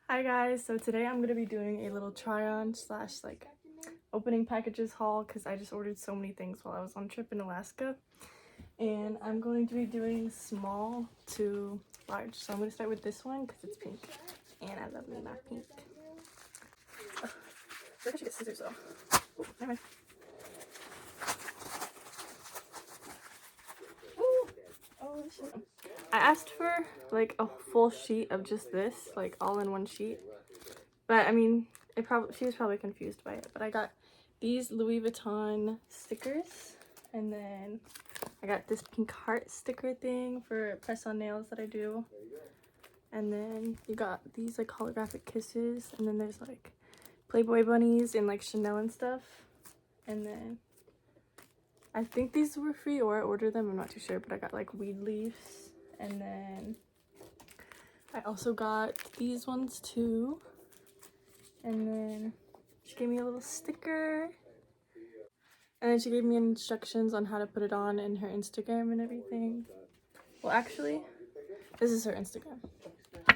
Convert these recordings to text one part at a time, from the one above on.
Hi guys, so today I'm gonna be doing a little try on slash like opening packages haul because I just ordered so many things while I was on trip in Alaska, and I'm going to be doing small to large. So I'm gonna start with this one because it's pink and I love me my pink. Oh, I should get scissors though. Oh, never mind. Ooh. Oh shit. I asked for like a full sheet of just this, like all in one sheet. But I mean, she was probably confused by it. But I got these Louis Vuitton stickers, and then I got this pink heart sticker thing for press-on nails that I do. And then you got these like holographic kisses, and then there's like Playboy bunnies and like Chanel and stuff. And then I think these were free or I ordered them, I'm not too sure, but I got like weed leaves. And then I also got these ones too. And then she gave me a little sticker. And then she gave me instructions on how to put it on in her Instagram and everything. Well, actually, this is her Instagram. I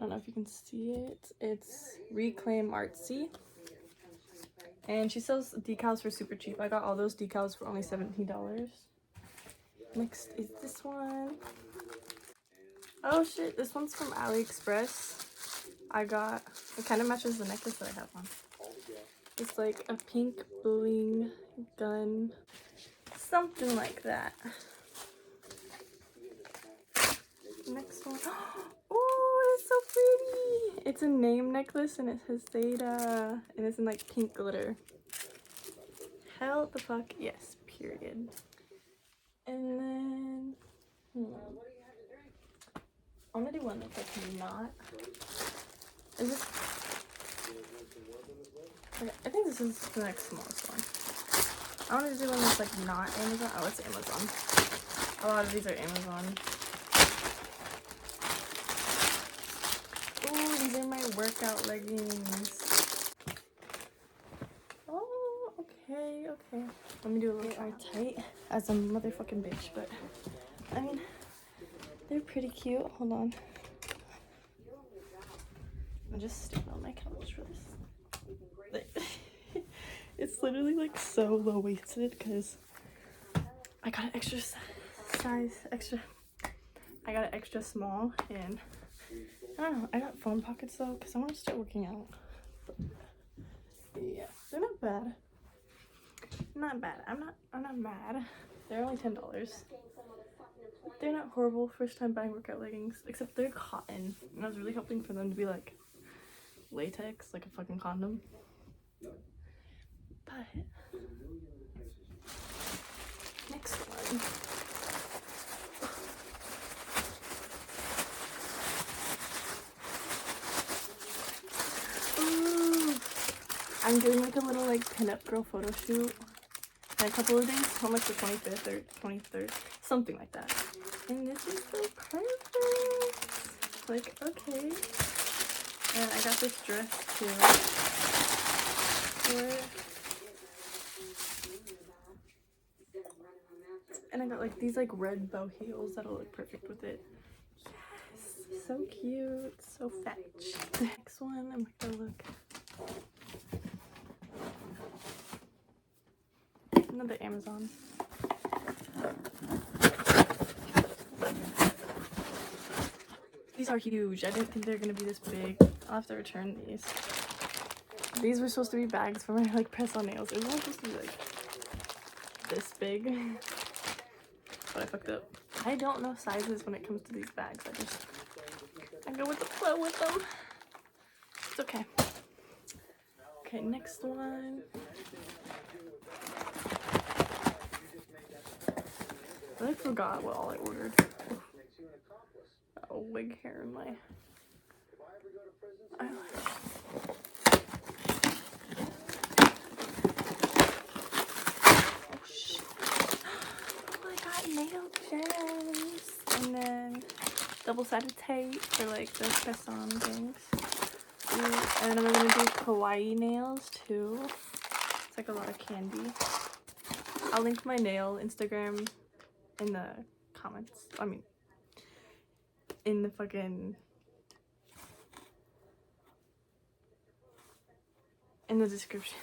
don't know if you can see it. It's Reclaim Artsy. And she sells decals for super cheap. I got all those decals for only $17. Next is this one. Oh shit, this one's from AliExpress. It kind of matches the necklace that I have on. It's like a pink bling gun, something like that. Next one. Oh, it's so pretty. It's a name necklace and it says Theta, and it's in like pink glitter. Hell the fuck yes, period. And then I want to do one that's like not. Is this? Okay, I think this is the next smallest one. I want to do one that's like not Amazon. Oh, it's Amazon. A lot of these are Amazon. Ooh, these are my workout leggings. Oh, okay. Let me do a little try tight as a motherfucking bitch, but I mean, they're pretty cute. Hold on. I'm just staying on my couch for this. It's literally like so low-waisted because I got an extra size, I got an extra small, and I don't know, I got phone pockets though because I want to start working out. But yeah, they're not bad. Not bad. I'm not mad. They're only $10. They're not horrible. First time buying workout leggings, except they're cotton, and I was really hoping for them to be like latex, like a fucking condom. But next one. Ooh, I'm doing like a little like pinup girl photo shoot in a couple of days, on like the 25th or 23rd, something like that. And this is so perfect. Like, okay. And I got this dress too for it. And I got like these like red bow heels that'll look perfect with it. Yes, so cute, so fetch. Next one, I'm gonna look. Another Amazon. These are huge. I didn't think they were gonna be this big. I'll have to return these. These were supposed to be bags for my like press-on nails. It was only supposed to be like this big, but I fucked up. I don't know sizes when it comes to these bags. I go with the flow with them. It's okay. Okay, next one. I forgot what all I ordered. Oh, wig hair in my eyelash. Oh shit. Oh, I got nail gems. And then double-sided tape for like the press-on things. And then we're gonna do kawaii nails too. It's like a lot of candy. I'll link my nail Instagram in the comments. I mean, in the fucking in the description.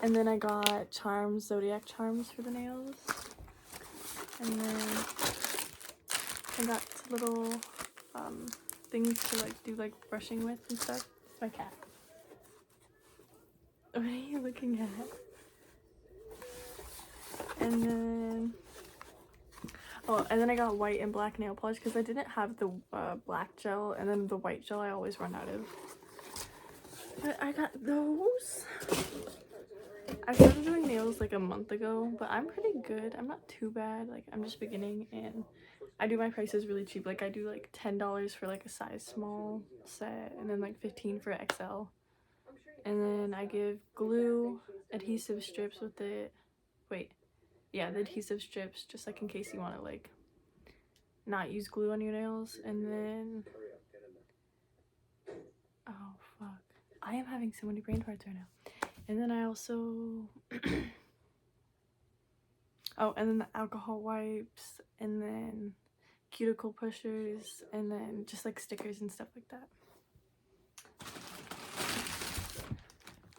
And then I got charms, zodiac charms for the nails. And then I got little things to like do like brushing with and stuff. It's my cat. What are you looking at? And then and then I got white and black nail polish because I didn't have the black gel, and then the white gel I always run out of. But I got those. I started doing nails like a month ago, but I'm pretty good. I'm not too bad. Like, I'm just beginning, and I do my prices really cheap. Like, I do like $10 for like a size small set, and then like $15 for XL. And then I give glue, adhesive strips with it. Wait, yeah, the adhesive strips, just like in case you want to like not use glue on your nails. And then, oh fuck, I am having so many brain farts right now. And then I also oh, and then the alcohol wipes, and then cuticle pushers, and then just like stickers and stuff like that.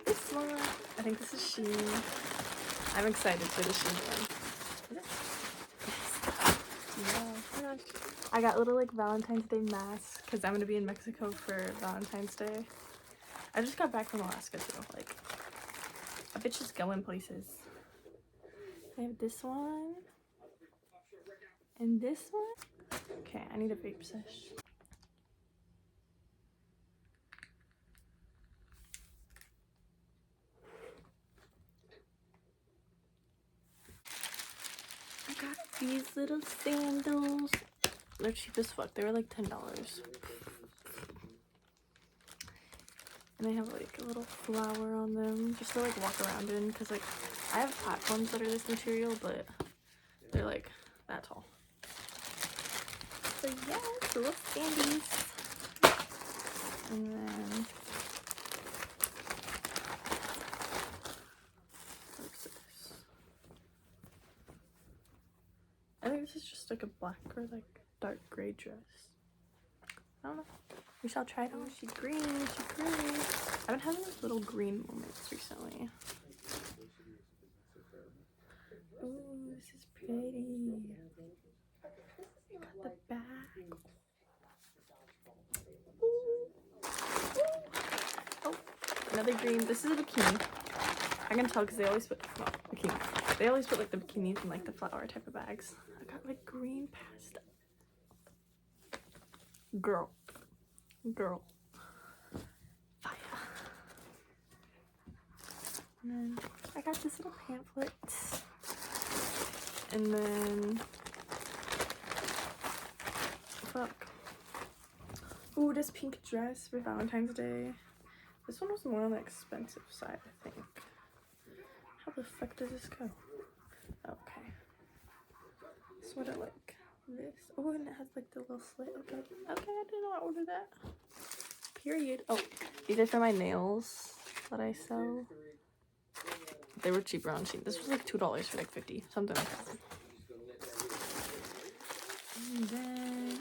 This one, I think this is Shein. I'm excited for the Shein one. Yeah. Oh my gosh. I got little like Valentine's Day masks because I'm gonna be in Mexico for Valentine's Day. I just got back from Alaska too. Like, a bitch is going places. I have this one and this one. Okay, I need a vape sesh. I got these little sandals. They're cheap as fuck. They were like $10. And they have like a little flower on them just to like walk around in, because like I have platforms that are this material, but they're like that tall. So yeah, the little standees. And then what's this? I think this is just like a black or like dark gray dress. I don't know. We shall try it on. She's green. She's green. I've been having like little green moments recently. Ooh, this is pretty. Got the back. Ooh. Oh, another green. This is a bikini. I can tell because they always put bikini. They always put like the bikinis in like the flower type of bags. I got like green pastel. Girl. Fire. And then I got this little pamphlet. And then fuck. Ooh, this pink dress for Valentine's Day. This one was more on the expensive side, I think. How the fuck does this go? Okay. Sort of like this. Oh, and it has like the little slit. Okay, I did not order that. Period. Oh, these are for my nails that I sell. They were cheaper on Shein. This was like $2 for like 50, something like that. And then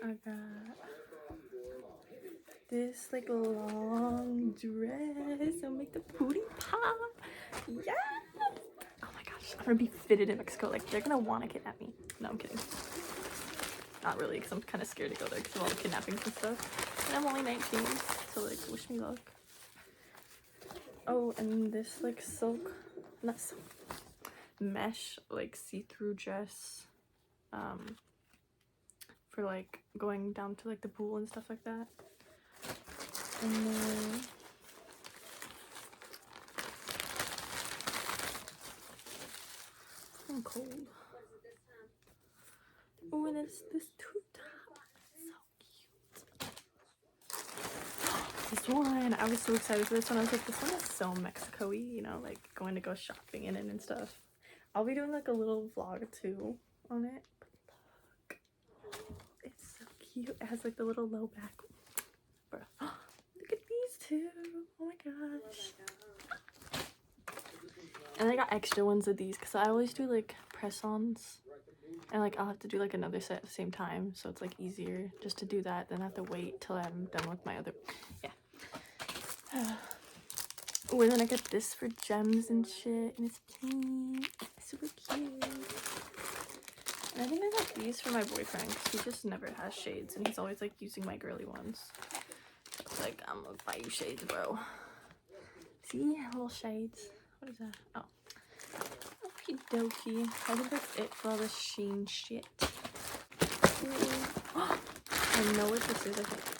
I got this like long dress. I'll make the booty pop. Yeah. Oh my gosh, I'm gonna be fitted in Mexico. Like, they're gonna want to kidnap me. No, I'm kidding. Not really, because I'm kind of scared to go there because of all the kidnappings and stuff. And I'm only 19, so like, wish me luck. Oh, and this like silk, not silk, mesh like see-through dress, for like going down to like the pool and stuff like that. And then I'm cold. Oh, and it's this tube top. So cute. This one, I was so excited for this one. I was like, this one is so Mexico-y, you know, like going to go shopping in it and stuff. I'll be doing like a little vlog too on it. But look, it's so cute. It has like the little low back. Bruh. Look at these two. Oh my gosh. And I got extra ones of these because I always do like press-ons. And like I'll have to do like another set at the same time, so it's like easier just to do that than have to wait till I'm done with my other. Yeah. Oh, and then I got this for gems and shit, and it's pink. It's super cute. And I think I got these for my boyfriend because he just never has shades, and he's always like using my girly ones. So it's like, I'm gonna buy you shades, bro. See? Little shades. What is that? Oh. Okie dokie. I think that's it for all this Shein shit. I know what this is, I think.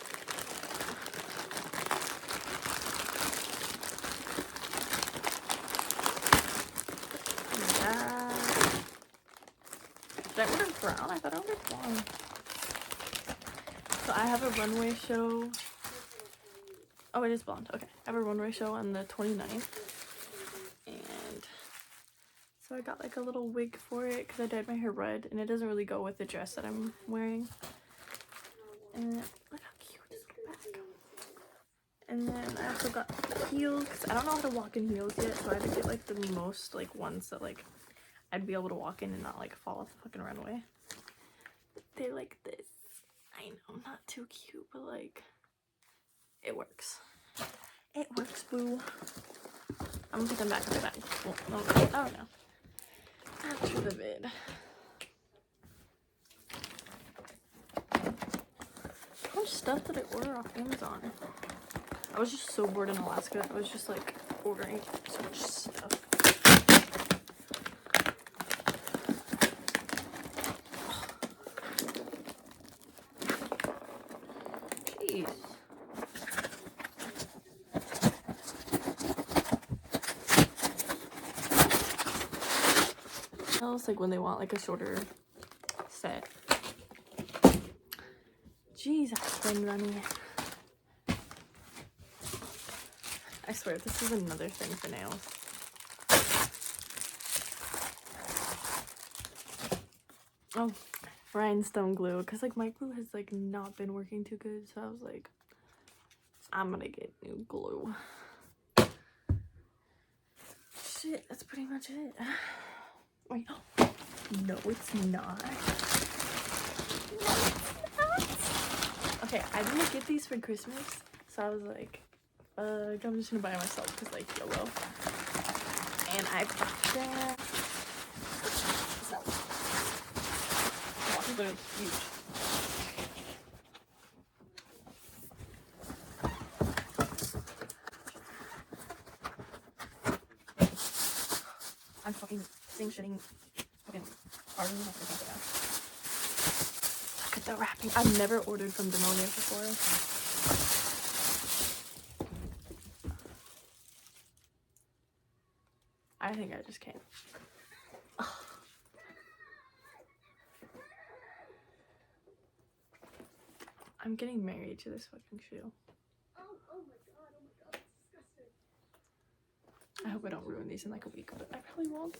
Did I order brown? I thought I ordered blonde. So I have a runway show. Oh, it is blonde. Okay. I have a runway show on the 29th. And so I got like a little wig for it because I dyed my hair red and it doesn't really go with the dress that I'm wearing. And look how cute this little bag. And then I also got heels because I don't know how to walk in heels yet, so I had to get like the most like ones that like I'd be able to walk in and not like fall off the fucking runway. But they're like this. I know, not too cute, but like it works. It works, boo. I'm gonna put them back in the bag. Well, oh no. After the vid. How much stuff did I order off Amazon? I was just so bored in Alaska. I was just like ordering so much stuff. Jeez. Else like when they want like a shorter set. Jeez, I've been running. I swear, this is another thing for nails. Oh, rhinestone glue, because like my glue has like not been working too good, so I was like, I'm gonna get new glue. Shit, that's pretty much it. Wait, oh, no, it's not. No, it's not. Okay, I didn't get these for Christmas, so I was like, I'm just gonna buy it myself because like YOLO. And I bought them. They're huge. I'm fucking shitting fucking hard enough to think about. Look at the wrapping. I've never ordered from Demonia before. I think I just can't. I'm getting married to this fucking shoe. Oh my god, it's disgusting. I hope I don't ruin these in like a week, but I probably won't.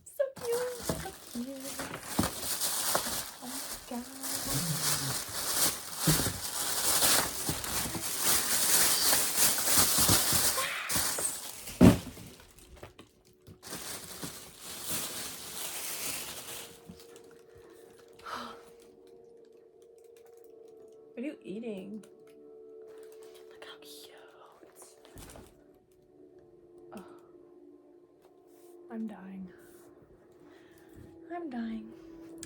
So cute. So cute. Oh my god. What are you eating? Look how cute. Oh. I'm dying. I'm dying.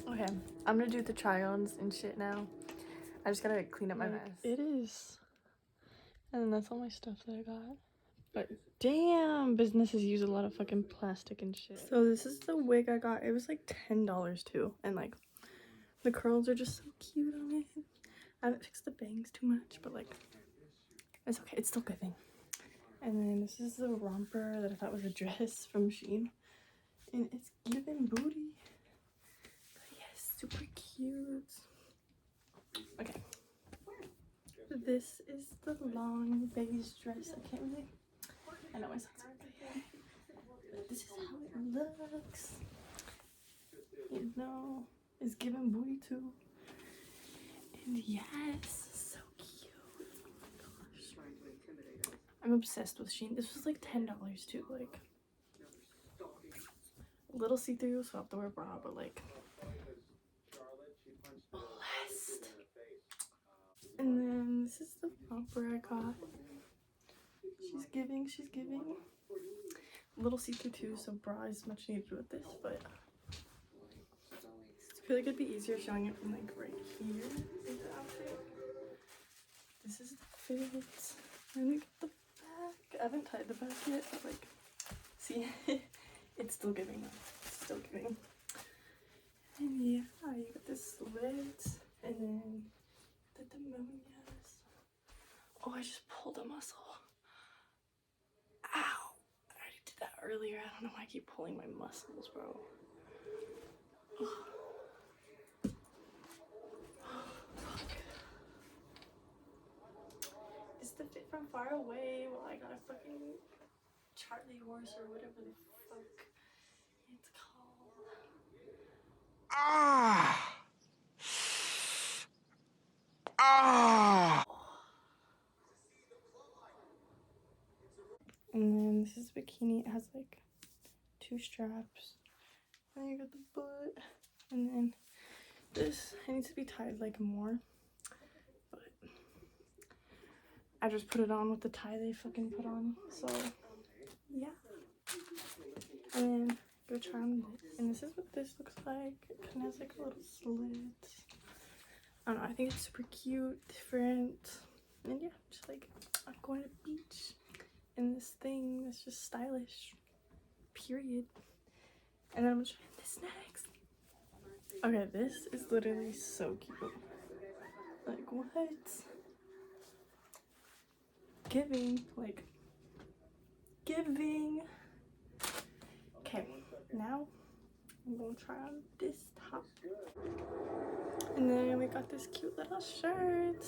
Okay, I'm gonna do the try-ons and shit now. I just gotta clean up my mess. It is. And then that's all my stuff that I got. But damn, businesses use a lot of fucking plastic and shit. So this is the wig I got. It was like $10 too. And like, the curls are just so cute on it. I haven't fixed the bangs too much, but like, it's okay. It's still giving. And then this is the romper that I thought was a dress from Shein. And it's giving booty. But yes, super cute. Okay. This is the long beige dress. I can't really, I know my son's okay. But this is how it looks. You know, it's giving booty too. And yes, so cute. Oh my gosh. I'm obsessed with Shein. This was like $10 too. Like, little see-through, so I have to wear a bra, but like blessed. And then this is the romper I got. She's giving, she's giving. Little see-through too, so bra is much needed with this, but I feel like it'd be easier showing it from like right here in the outfit. This is the fit. Let me get the back. I haven't tied the back yet, but like, see, it's still giving though. It's still giving. And yeah, you got this slit, and then the demonias. Oh, I just pulled a muscle. Ow! I already did that earlier. I don't know why I keep pulling my muscles, bro. Is the fit from far away? Well, I got a fucking Charlie horse or whatever the fuck it's called. Ah! Ah! And then this is a bikini. It has like 2 straps. And then you got the butt. And then this, it needs to be tied like more. But I just put it on with the tie they fucking put on. So yeah. And then go try on this. And this is what this looks like. It kind of has like a little slit. I don't know. I think it's super cute, different. And yeah, just like I'm going to the beach in this thing that's just stylish. Period. And then I'm gonna try this next. Okay, this is literally so cute. Like, what? Giving. Like, giving. Okay, now I'm gonna try on this top. And then we got this cute little shirt.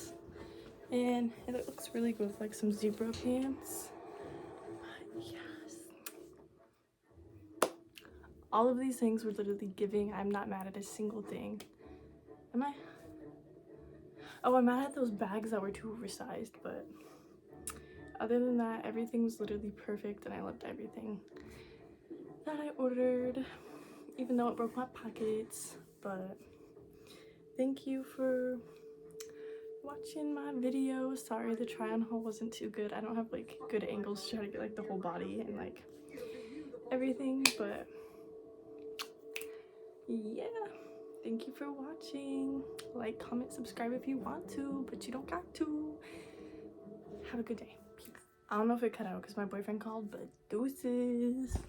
And it looks really good with like some zebra pants. But yes. All of these things were literally giving. I'm not mad at a single thing. Am I? Oh, I'm mad at those bags that were too oversized, but other than that, everything was literally perfect and I loved everything that I ordered, even though it broke my pockets. But thank you for watching my video. Sorry the try on haul wasn't too good. I don't have like good angles to try to get like the whole body and like everything, but yeah. Thank you for watching. Like, comment, subscribe if you want to, but you don't got to. Have a good day. Peace. I don't know if it cut out because my boyfriend called, but deuces.